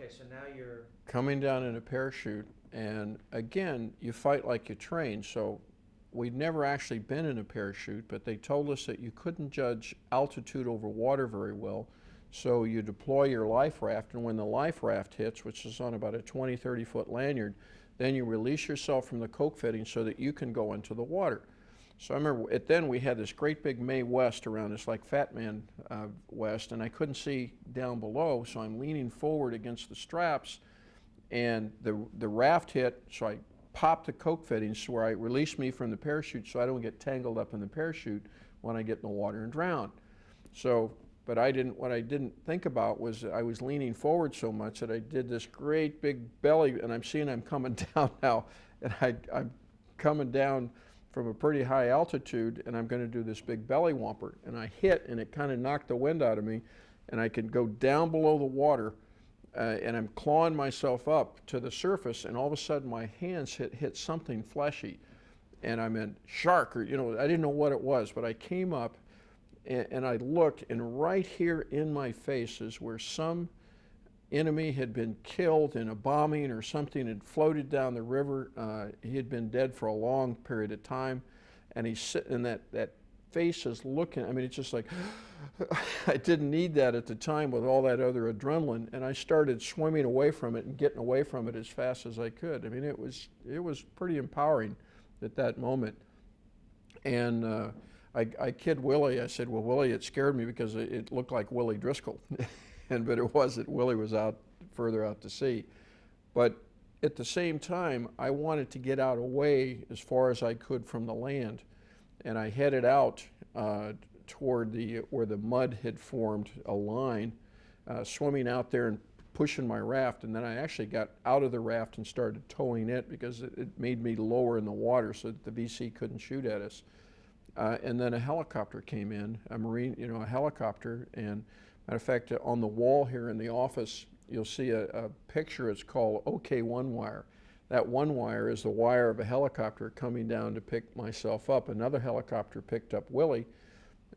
so now you're, coming down in a parachute, and again, you fight like you train. So we'd never actually been in a parachute, but they told us that you couldn't judge altitude over water very well. So you deploy your life raft, and when the life raft hits, which is on about a 20, 30-foot lanyard, then you release yourself from the coke fitting so that you can go into the water. So I remember then we had this great big Mae West around us, like Fat Man West, and I couldn't see down below, so I'm leaning forward against the straps, and the raft hit, so I popped the coke fittings where I released me from the parachute so I don't get tangled up in the parachute when I get in the water and drown. So, but what I didn't think about was I was leaning forward so much that I did this great big belly, and I'm seeing I'm coming down now, and I'm coming down from a pretty high altitude, and I'm going to do this big belly whomper, and I hit, and it kind of knocked the wind out of me, and I could go down below the water, and I'm clawing myself up to the surface, and all of a sudden my hands hit something fleshy, and I meant shark, or I didn't know what it was, but I came up, and I looked, and right here in my face is where some enemy had been killed in a bombing or something, had floated down the river. He had been dead for a long period of time, and he's sitting, and that face is looking, I mean, it's just like, I didn't need that at the time with all that other adrenaline, and I started swimming away from it and getting away from it as fast as I could. I mean, it was pretty empowering at that moment. And I kid Willie, I said, well, Willie, it scared me because it looked like Willie Driscoll. But it wasn't. Willie was further out to sea. But at the same time, I wanted to get out away as far as I could from the land. And I headed out toward where the mud had formed a line, swimming out there and pushing my raft. And then I actually got out of the raft and started towing it because it made me lower in the water so that the VC couldn't shoot at us. And then a helicopter came in, a helicopter, and matter of fact, on the wall here in the office, you'll see a picture. It's called OK One Wire. That one wire is the wire of a helicopter coming down to pick myself up. Another helicopter picked up Willie,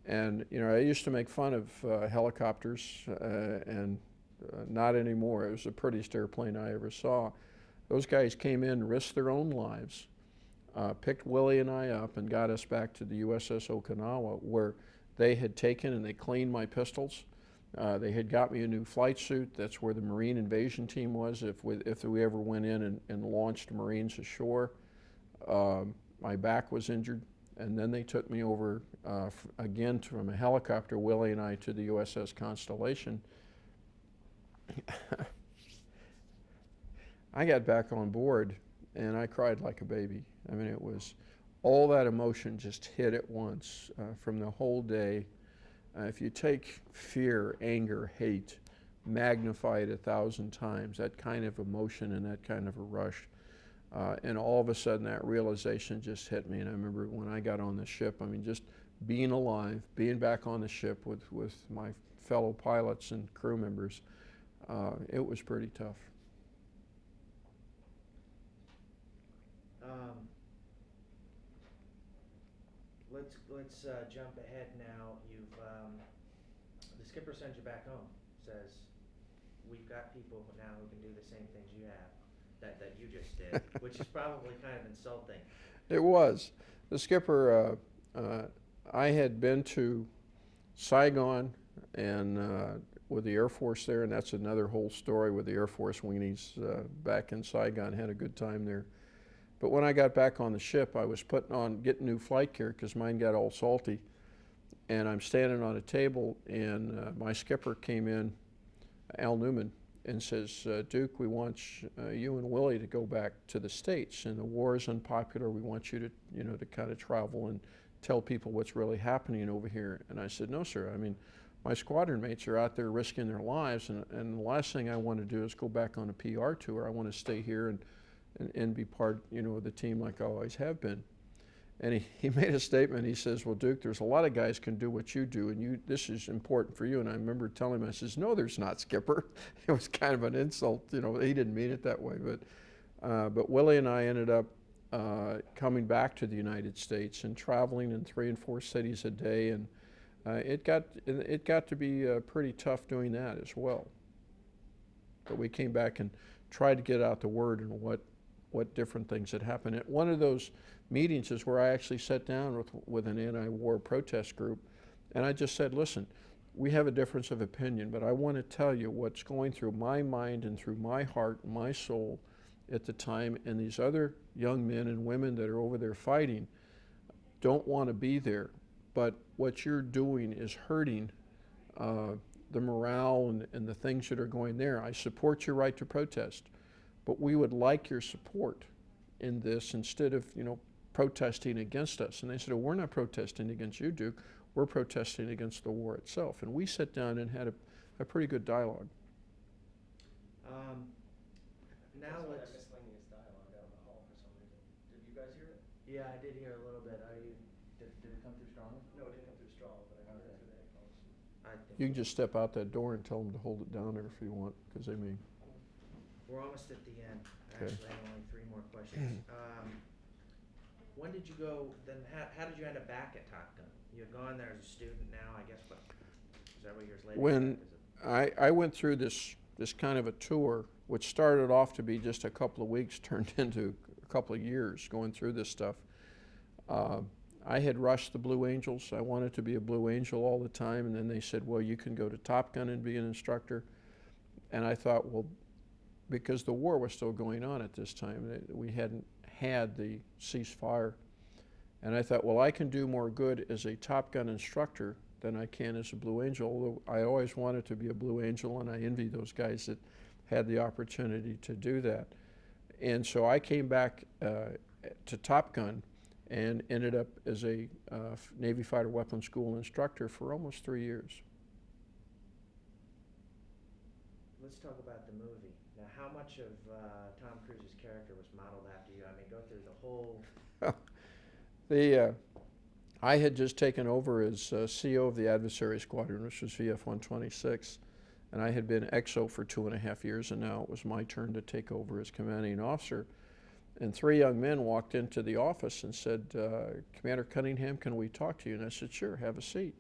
and I used to make fun of helicopters, and not anymore. It was the prettiest airplane I ever saw. Those guys came in, risked their own lives, picked Willie and I up, and got us back to the USS Okinawa, where they had taken and they cleaned my pistols. They had got me a new flight suit. That's where the Marine invasion team was if we ever went in and launched Marines ashore. My back was injured, and then they took me over again from a helicopter, Willie and I, to the USS Constellation. I got back on board, and I cried like a baby. I mean, it was all that emotion just hit at once from the whole day. If you take fear, anger, hate, magnify it 1,000 times, that kind of emotion and that kind of a rush, and all of a sudden that realization just hit me. And I remember when I got on the ship, I mean, just being alive, being back on the ship with my fellow pilots and crew members, it was pretty tough. Let's jump ahead now. The skipper sends you back home. Says, we've got people now who can do the same things you have that you just did, which is probably kind of insulting. It was. The skipper, I had been to Saigon and with the Air Force there, and that's another whole story with the Air Force weenies back in Saigon. Had a good time there. But when I got back on the ship, I was getting new flight gear because mine got all salty. And I'm standing on a table, and my skipper came in, Al Newman, and says, Duke, we want you and Willie to go back to the States, and the war is unpopular. We want you to kind of travel and tell people what's really happening over here. And I said, no, sir. I mean, my squadron mates are out there risking their lives, and the last thing I want to do is go back on a PR tour. I want to stay here and be part, of the team like I always have been. And he made a statement. He says, well, Duke, there's a lot of guys can do what you do, and this is important for you. And I remember telling him, I says, no, there's not, Skipper. It was kind of an insult. He didn't mean it that way. But Willie and I ended up coming back to the United States and traveling in 3 and 4 cities a day. And it got to be pretty tough doing that as well. But we came back and tried to get out the word and what different things had happened. At one of those meetings is where I actually sat down with an anti-war protest group, and I just said, listen, we have a difference of opinion, but I want to tell you what's going through my mind and through my heart and my soul at the time, and these other young men and women that are over there fighting don't want to be there, but what you're doing is hurting the morale and the things that are going there. I support your right to protest, but we would like your support in this instead of, protesting against us. And they said, oh, we're not protesting against you, Duke. We're protesting against the war itself. And we sat down and had a pretty good dialogue. Now let's. That miscellaneous dialogue out in the hall for some reason. Did you guys hear it? Yeah, I did hear a little bit. Did it come through strong? No, it didn't come through strong, but I heard it through the headphones. I think You can just step out that door and tell them to hold it down there if you want, because they may. we're almost at the end. Okay. Actually, I have only 3 more questions. When did you go? Then how did you end up back at Top Gun? You had gone there as a student. Now, I guess, what? Several years later. When I went through this kind of a tour, which started off to be just a couple of weeks, turned into a couple of years going through this stuff. I had rushed the Blue Angels. I wanted to be a Blue Angel all the time, and then they said, well, you can go to Top Gun and be an instructor. And I thought, well, because the war was still going on at this time, we hadn't had the ceasefire. And I thought, well, I can do more good as a Top Gun instructor than I can as a Blue Angel, although I always wanted to be a Blue Angel, and I envy those guys that had the opportunity to do that. And so I came back to Top Gun and ended up as a Navy Fighter Weapons School instructor for almost 3 years. Let's talk about the movie. Now, how much of Tom Cruise's character was modeled after you? I mean, go through the whole. I had just taken over as CO of the Adversary Squadron, which was VF 126, and I had been XO for 2.5 years, and now it was my turn to take over as commanding officer. And 3 young men walked into the office and said, Commander Cunningham, can we talk to you? And I said, sure, have a seat.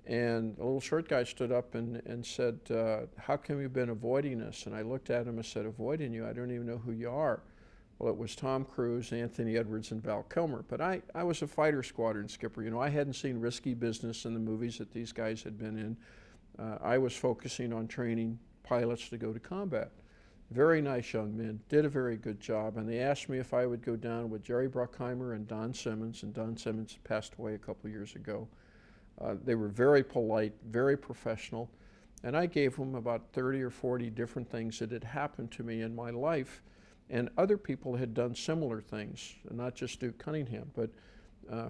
And the little short guy stood up and said, how come you've been avoiding us? And I looked at him and said, avoiding you? I don't even know who you are. Well, it was Tom Cruise, Anthony Edwards, and Val Kilmer. But I was a fighter squadron skipper. I hadn't seen Risky Business in the movies that these guys had been in. I was focusing on training pilots to go to combat. Very nice young men, did a very good job, and they asked me if I would go down with Jerry Bruckheimer and Don Simmons passed away a couple of years ago. They were very polite, very professional, and I gave them about 30 or 40 different things that had happened to me in my life, and other people had done similar things, not just Duke Cunningham, but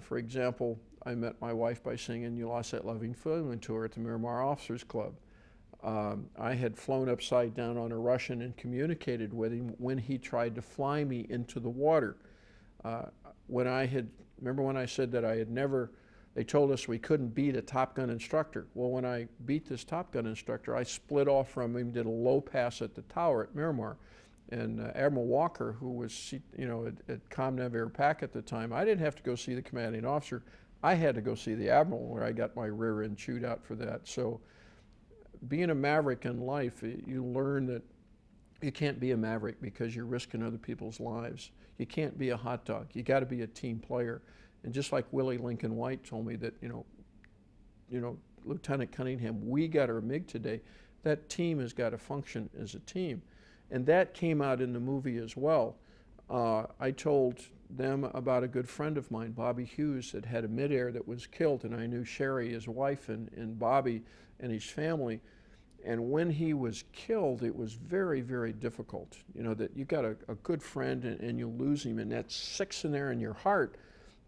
for example, I met my wife by singing You Lost That Loving Feeling to her at the Miramar Officers Club. I had flown upside down on a Russian and communicated with him when he tried to fly me into the water. Remember when I said that I had never, they told us we couldn't beat a Top Gun instructor. Well, when I beat this Top Gun instructor, I split off from him, did a low pass at the tower at Miramar. And Admiral Walker, who was, at ComNav Air Pac at the time, I didn't have to go see the commanding officer. I had to go see the Admiral, where I got my rear end chewed out for that. So being a maverick in life, you learn that you can't be a maverick because you're risking other people's lives. You can't be a hot dog. You got to be a team player. And just like Willie Lincoln White told me that, Lieutenant Cunningham, we got our MiG today. That team has got to function as a team. And that came out in the movie as well. I told them about a good friend of mine, Bobby Hughes, that had a midair that was killed, and I knew Sherry, his wife, and Bobby and his family. And when he was killed, it was very, very difficult. That you got a good friend and you lose him, and that sticks in there in your heart.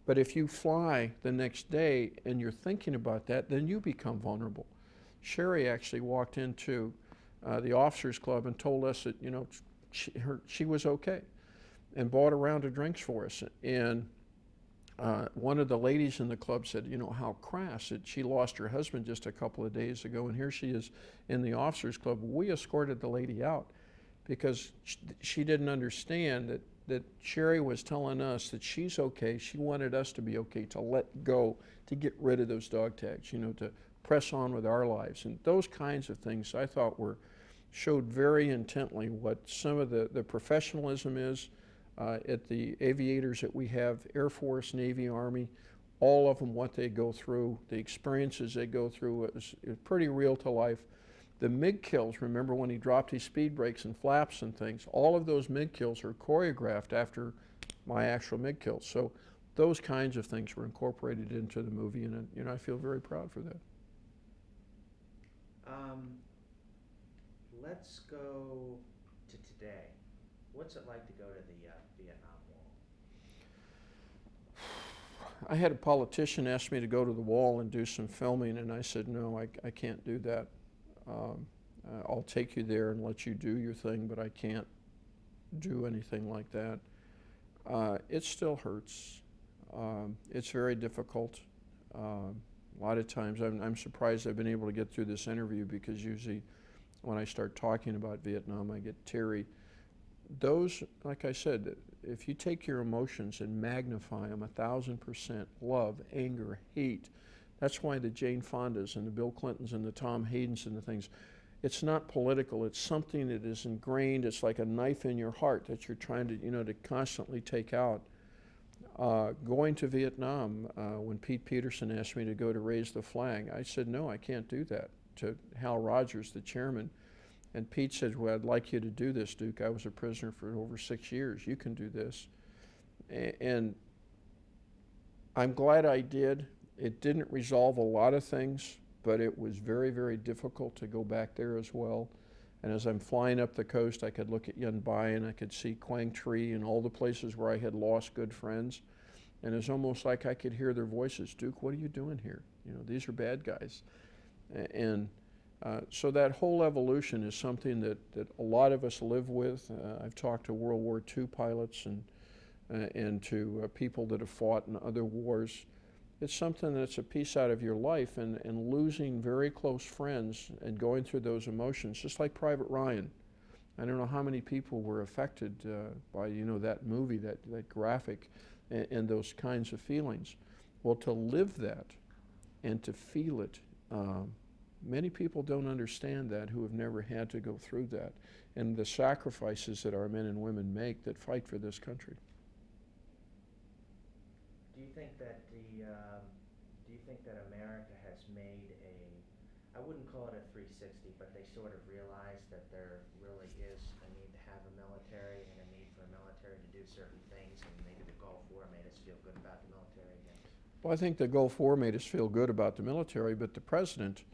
But if you fly the next day and you're thinking about that, then you become vulnerable. Sherry actually walked into the officers club and told us that she was okay, and bought a round of drinks for us. And one of the ladies in the club said, how crass that she lost her husband just a couple of days ago, and here she is in the officers club. We escorted the lady out because she didn't understand that Sherry was telling us that she's okay. She wanted us to be okay, to let go, to get rid of those dog tags, to press on with our lives. And those kinds of things I thought were showed very intently what some of the professionalism is at the aviators that we have, Air Force, Navy, Army, all of them, what they go through, the experiences they go through is pretty real to life. The MiG kills, remember when he dropped his speed brakes and flaps and things, all of those MiG kills are choreographed after my actual MiG kills. So those kinds of things were incorporated into the movie, and I feel very proud for that. Let's go to today. What's it like to go to the Vietnam Wall? I had a politician ask me to go to the wall and do some filming, and I said, no, I can't do that. I'll take you there and let you do your thing, but I can't do anything like that. It still hurts. It's very difficult. A lot of times I'm surprised I've been able to get through this interview, because usually when I start talking about Vietnam, I get teary. Those, like I said, if you take your emotions and magnify them 1,000%, love, anger, hate, that's why the Jane Fondas and the Bill Clintons and the Tom Haydens and the things, it's not political, it's something that is ingrained, it's like a knife in your heart that you're trying to, to constantly take out. Going to Vietnam, when Pete Peterson asked me to go to raise the flag, I said, no, I can't do that, to Hal Rogers, the chairman. And Pete said, well, I'd like you to do this, Duke. I was a prisoner for over 6 years. You can do this. And I'm glad I did. It didn't resolve a lot of things, but it was very, very difficult to go back there as well. And as I'm flying up the coast, I could look at Yuen Bai and I could see Quang Tri and all the places where I had lost good friends. And it's almost like I could hear their voices. Duke, what are you doing here? These are bad guys. And so that whole evolution is something that a lot of us live with. I've talked to World War II pilots and to people that have fought in other wars. It's something that's a piece out of your life, and losing very close friends and going through those emotions, just like Private Ryan. I don't know how many people were affected by that movie, that graphic, and those kinds of feelings. Well, to live that and to feel it, many people don't understand that, who have never had to go through that, and the sacrifices that our men and women make that fight for this country. Do you think that America has made I wouldn't call it a 360, but they sort of realize that there really is a need to have a military and a need for a military to do certain things, and maybe the Gulf War made us feel good about the military again? Well, I think the Gulf War made us feel good about the military, but the president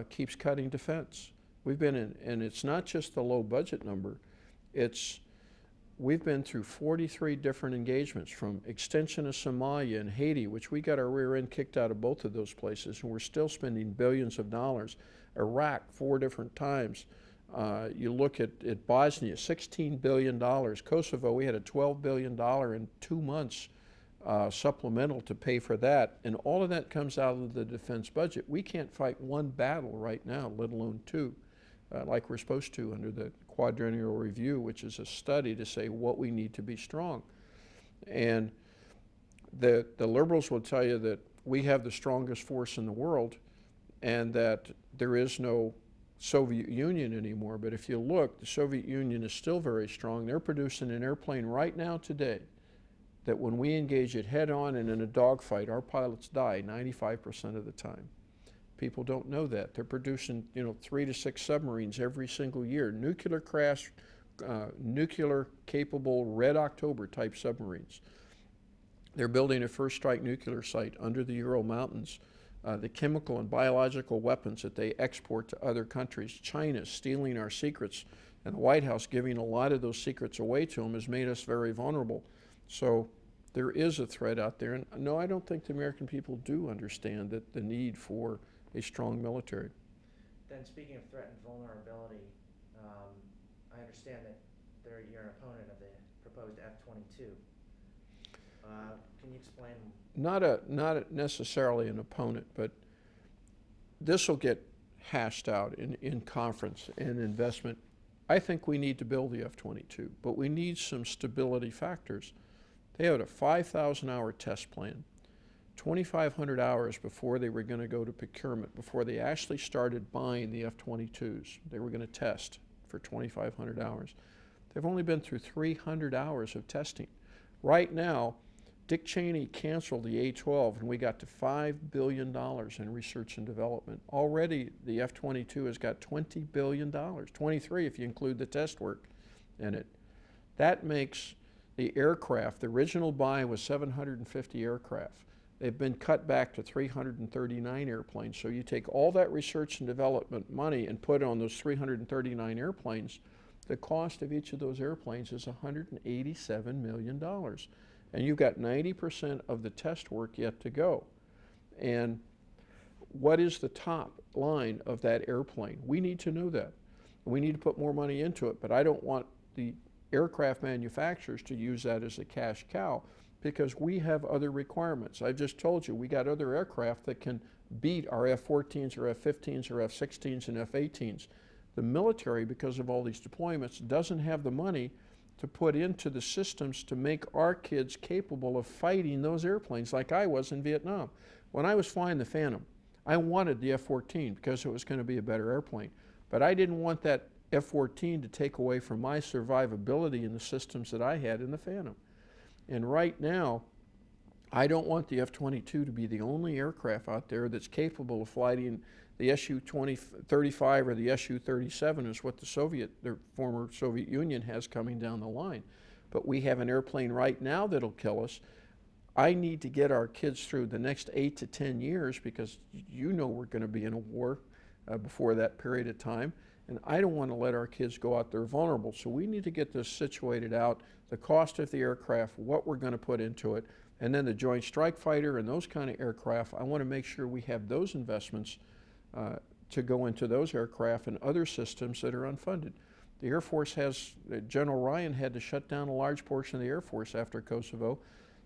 keeps cutting defense. We've been in, and it's not just the low budget number, we've been through 43 different engagements, from extension of Somalia and Haiti, which we got our rear end kicked out of both of those places, and we're still spending billions of dollars. Iraq, 4 different times. You look at Bosnia, $16 billion. Kosovo, we had a $12 billion in 2 months supplemental to pay for that, and all of that comes out of the defense budget. We can't fight one battle right now, let alone 2, like we're supposed to under the Quadrennial Review, which is a study to say what we need to be strong. And the liberals will tell you that we have the strongest force in the world and that there is no Soviet Union anymore. But if you look, the Soviet Union is still very strong. They're producing an airplane right now today that when we engage it head on and in a dogfight, our pilots die 95% of the time. People don't know that. They're producing 3 to 6 submarines every single year, nuclear crash, nuclear capable Red October type submarines. They're building a first strike nuclear site under the Ural Mountains. The chemical and biological weapons that they export to other countries. China stealing our secrets, and the White House giving a lot of those secrets away to them has made us very vulnerable. So there is a threat out there, and no, I don't think the American people do understand that the need for a strong military. Then, speaking of threat and vulnerability, I understand that you're an opponent of the proposed F-22. Can you explain? Not necessarily an opponent, but this will get hashed out in conference and investment. I think we need to build the F-22, but we need some stability factors. They had a 5,000-hour test plan. 2,500 hours before they were going to go to procurement, before they actually started buying the F-22s. They were going to test for 2,500 hours. They've only been through 300 hours of testing. Right now, Dick Cheney canceled the A-12 and we got to $5 billion in research and development. Already the F-22 has got $20 billion, 23 if you include the test work in it. That makes the aircraft, the original buy was 750 aircraft. They've been cut back to 339 airplanes. So you take all that research and development money and put it on those 339 airplanes, the cost of each of those airplanes is $187 million. And you've got 90% of the test work yet to go. And what is the top line of that airplane? We need to know that. We need to put more money into it, but I don't want the aircraft manufacturers to use that as a cash cow because we have other requirements. I've just told you we got other aircraft that can beat our F-14s or F-15s or F-16s and F-18s. The military, because of all these deployments, doesn't have the money to put into the systems to make our kids capable of fighting those airplanes like I was in Vietnam. When I was flying the Phantom, I wanted the F-14 because it was going to be a better airplane. But I didn't want that F-14 to take away from my survivability in the systems that I had in the Phantom. And right now, I don't want the F-22 to be the only aircraft out there that's capable of fighting the Su-35 or the Su-37 is what the former Soviet Union has coming down the line. But we have an airplane right now that'll kill us. I need to get our kids through the next 8 to 10 years because you know we're going to be in a war before that period of time. And I don't want to let our kids go out there vulnerable. So we need to get this situated out, the cost of the aircraft, what we're going to put into it, and then the Joint Strike Fighter and those kind of aircraft. I want to make sure we have those investments to go into those aircraft and other systems that are unfunded. The Air Force has, General Ryan had to shut down a large portion of the Air Force after Kosovo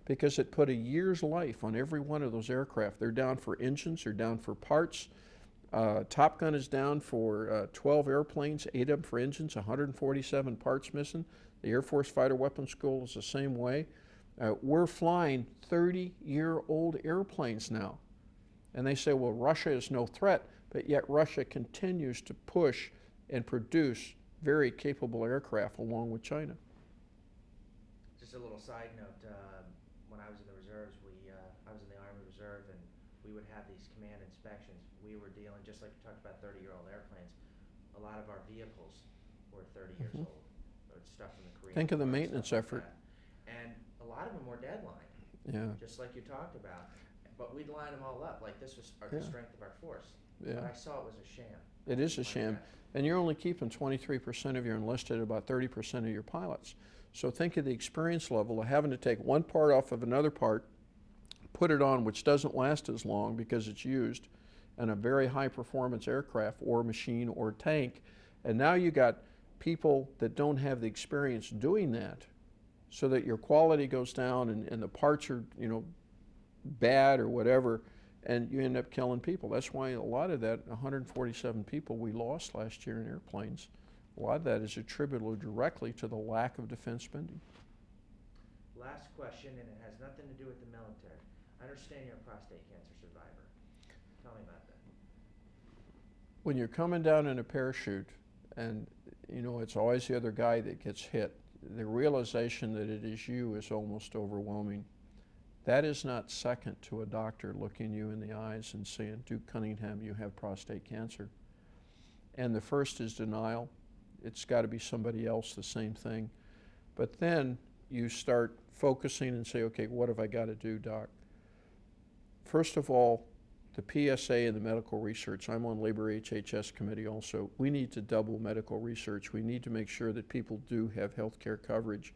because it put a year's life on every one of those aircraft. They're down for engines, they're down for parts. Top Gun is down for 12 airplanes, 8 of them for engines, 147 parts missing. The Air Force Fighter Weapons School is the same way. We're flying 30-year-old airplanes now. And they say, well, Russia is no threat, but yet Russia continues to push and produce very capable aircraft along with China. Just a little side note, when I was in the reserves, I was in the Army Reserve, and we would have these command inspections. We were dealing, just like you talked about 30-year-old airplanes, a lot of our vehicles were 30 years old. Or stuff from the Korean Think of the War, maintenance stuff like effort. that. And a lot of them were deadline, just like you talked about. But we'd line them all up like this was the strength of our force. But I saw it was a sham. It is a sham. And you're only keeping 23% of your enlisted, about 30% of your pilots. So think of the experience level of having to take one part off of another part, put it on, which doesn't last as long because it's used, and a very high performance aircraft or machine or tank. And now you got people that don't have the experience doing that, so that your quality goes down and the parts are, bad or whatever, and you end up killing people. That's why a lot of that 147 people we lost last year in airplanes, a lot of that is attributable directly to the lack of defense spending. Last question, and it has nothing to do with the military. I understand you're a prostate cancer survivor. Tell me about that. When you're coming down in a parachute and it's always the other guy that gets hit, the realization that it is you is almost overwhelming. That is not second to a doctor looking you in the eyes and saying, Gun Cunningham, you have prostate cancer. And the first is denial. It's got to be somebody else, the same thing. But then you start focusing and say, okay, what have I got to do, doc? First of all, the PSA and the medical research, I'm on Labor HHS committee also, we need to double medical research. We need to make sure that people do have health care coverage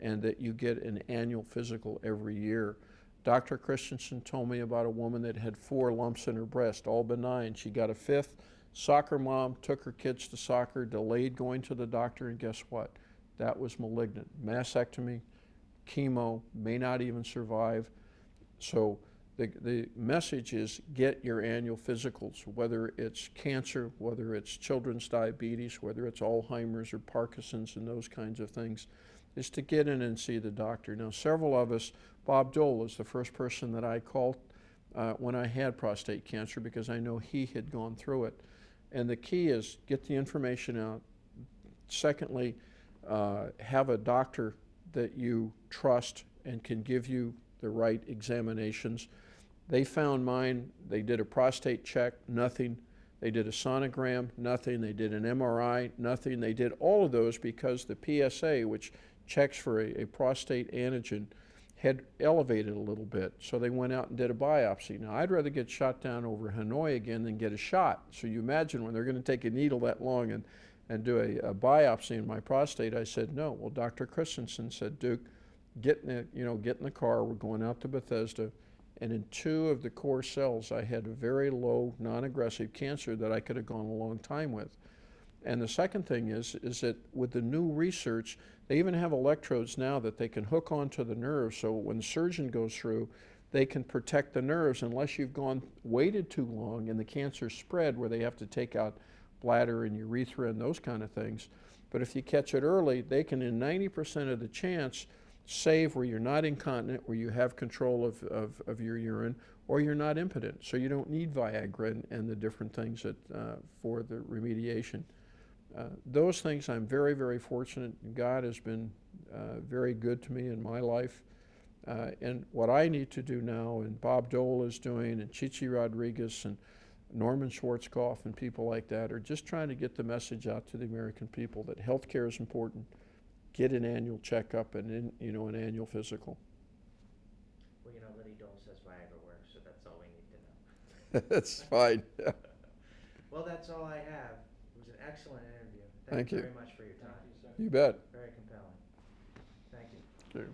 and that you get an annual physical every year. Dr. Christensen told me about a woman that had 4 lumps in her breast, all benign. She got a 5th. Soccer mom took her kids to soccer, delayed going to the doctor, and guess what? That was malignant. Mastectomy, chemo, may not even survive. So the message is get your annual physicals, whether it's cancer, whether it's children's diabetes, whether it's Alzheimer's or Parkinson's and those kinds of things, is to get in and see the doctor. Now, several of us, Bob Dole is the first person that I called when I had prostate cancer because I know he had gone through it. And the key is get the information out. Secondly, have a doctor that you trust and can give you the right examinations. They found mine. They did a prostate check, nothing. They did a sonogram, nothing. They did an MRI, nothing. They did all of those because the PSA, which checks for a prostate antigen, had elevated a little bit. So they went out and did a biopsy. Now, I'd rather get shot down over Hanoi again than get a shot. So you imagine when they're going to take a needle that long and do a biopsy in my prostate, I said no. Well, Dr. Christensen said, Duke, get in the car. We're going out to Bethesda. And in 2 of the core cells, I had a very low, non-aggressive cancer that I could have gone a long time with. And the second thing is that with the new research, they even have electrodes now that they can hook onto the nerves, so when the surgeon goes through, they can protect the nerves unless you've waited too long and the cancer spread where they have to take out bladder and urethra and those kind of things. But if you catch it early, they can, in 90% of the chance, save where you're not incontinent, where you have control of your urine, or you're not impotent. So you don't need Viagra and the different things that, for the remediation. Those things I'm very, very fortunate. God has been very good to me in my life. And what I need to do now, and Bob Dole is doing, and Chichi Rodriguez, and Norman Schwarzkopf, and people like that, are just trying to get the message out to the American people that health care is important. Get an annual checkup and an annual physical. Well, Liddy Dole says Viagra works, so that's all we need to know. That's fine. Well, that's all I have. It was an excellent interview. Thank you. Very much for your time. Thank you, sir. You bet. Very compelling. Thank you. Sure.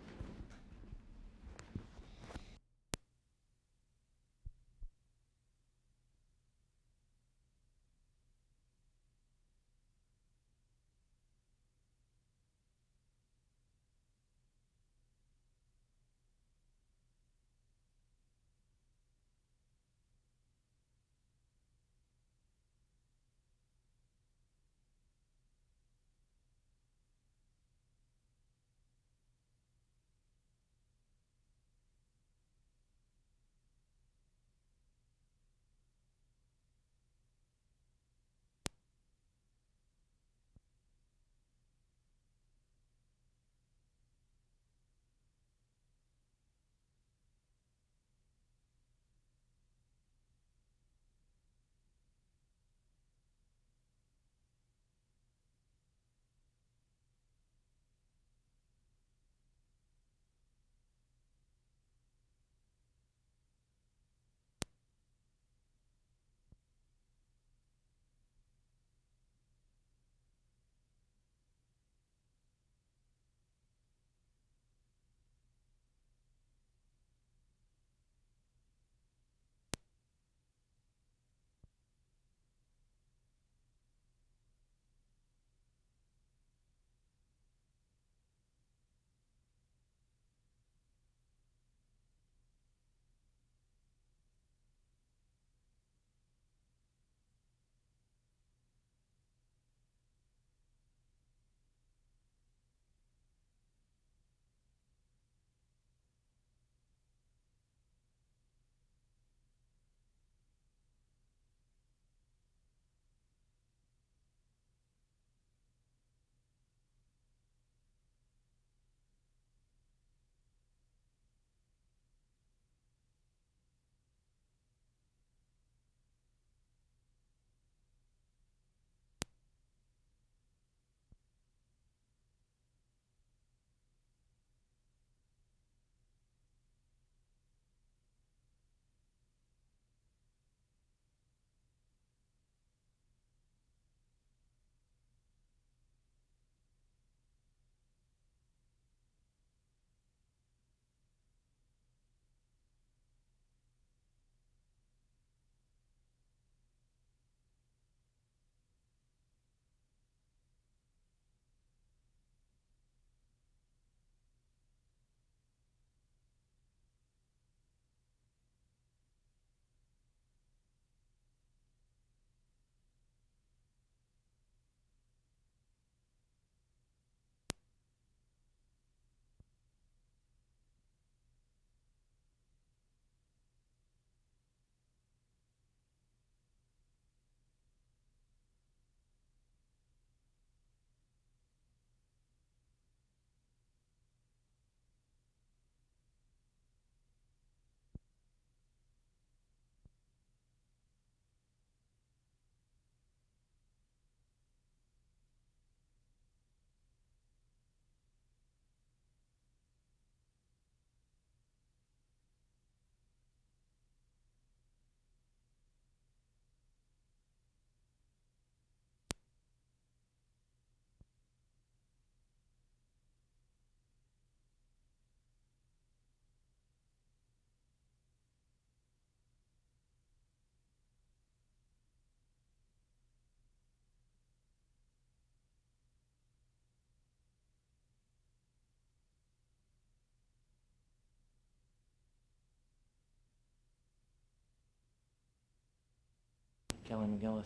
Kelly McGillis.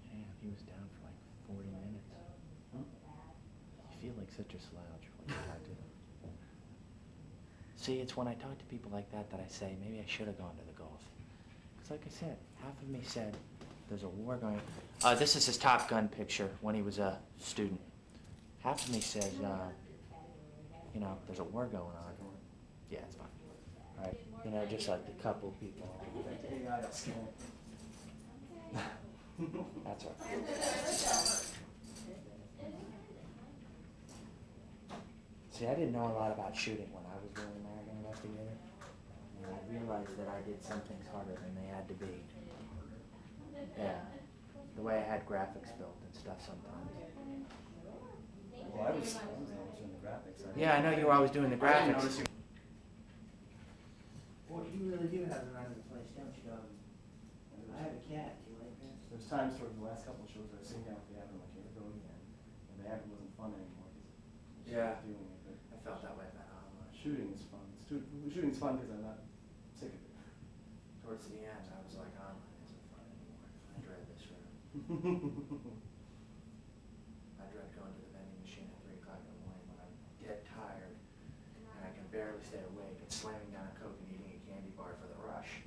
Yeah, he was down for like 40 minutes. You feel like such a slouch when you talk to them. See, it's when I talk to people like that that I say, maybe I should have gone to the golf. Because like I said, half of me said, there's a war going on. This is his Top Gun picture when he was a student. Half of me says, you know, there's a war going on. Yeah, it's fine. All right. You know, just like the couple people. That's all right. See, I didn't know a lot about shooting when I was doing American Investigator. And I realized that I did some things harder than they had to be. Yeah. The way I had graphics built and stuff sometimes. Well, I was always doing the graphics. Yeah, I know you were always doing the graphics. Boy, you really do have the run of the place, don't you, dog? I have a cat. Do you like that? There's times towards the last couple of shows where I was sitting down with the Abbott on my capability and the Abbott wasn't fun anymore because Yeah. doing it. But I felt that way about Alma. shooting is fun. Shooting's fun because I'm not sick of it. Towards the end, I was like, Alma isn't fun anymore. I dread this room. I dread going to the vending machine at 3 o'clock in the morning when I'm dead tired and I can barely stay awake and slamming down a Coke and eating a candy bar for the rush.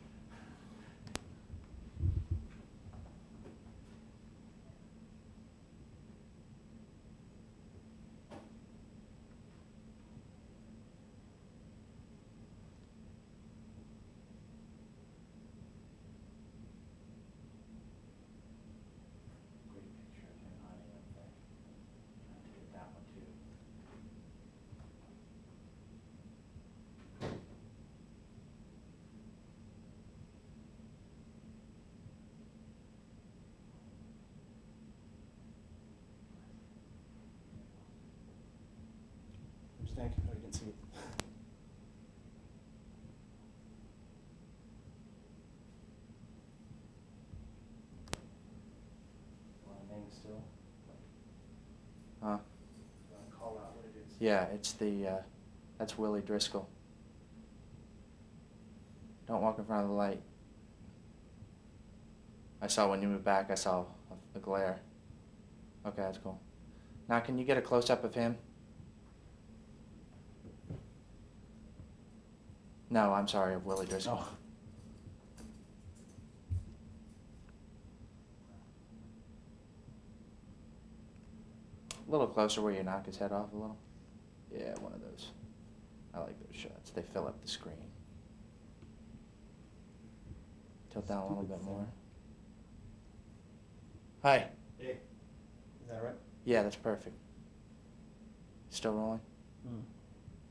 Great picture of him hunting up there. I have to get that one too. What do you think? Oh, you didn't see it. Want to name it still? Huh? Call out what it is. Yeah, it's the, that's Willie Driscoll. Don't walk in front of the light. I saw when you moved back, I saw a glare. Okay, that's cool. Now, can you get a close-up of him? No, I'm sorry, of Willie Driscoll. Oh. A little closer where you knock his head off a little. Yeah, one of those. I like those shots. They fill up the screen. Tilt down a little bit more. Hi. Hey, is that right? Yeah, that's perfect. Still rolling? Mm.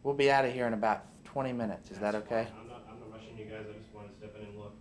We'll be out of here in about 20 minutes. Is that That's okay? fine. I'm not rushing you guys, I just wanted to step in and look.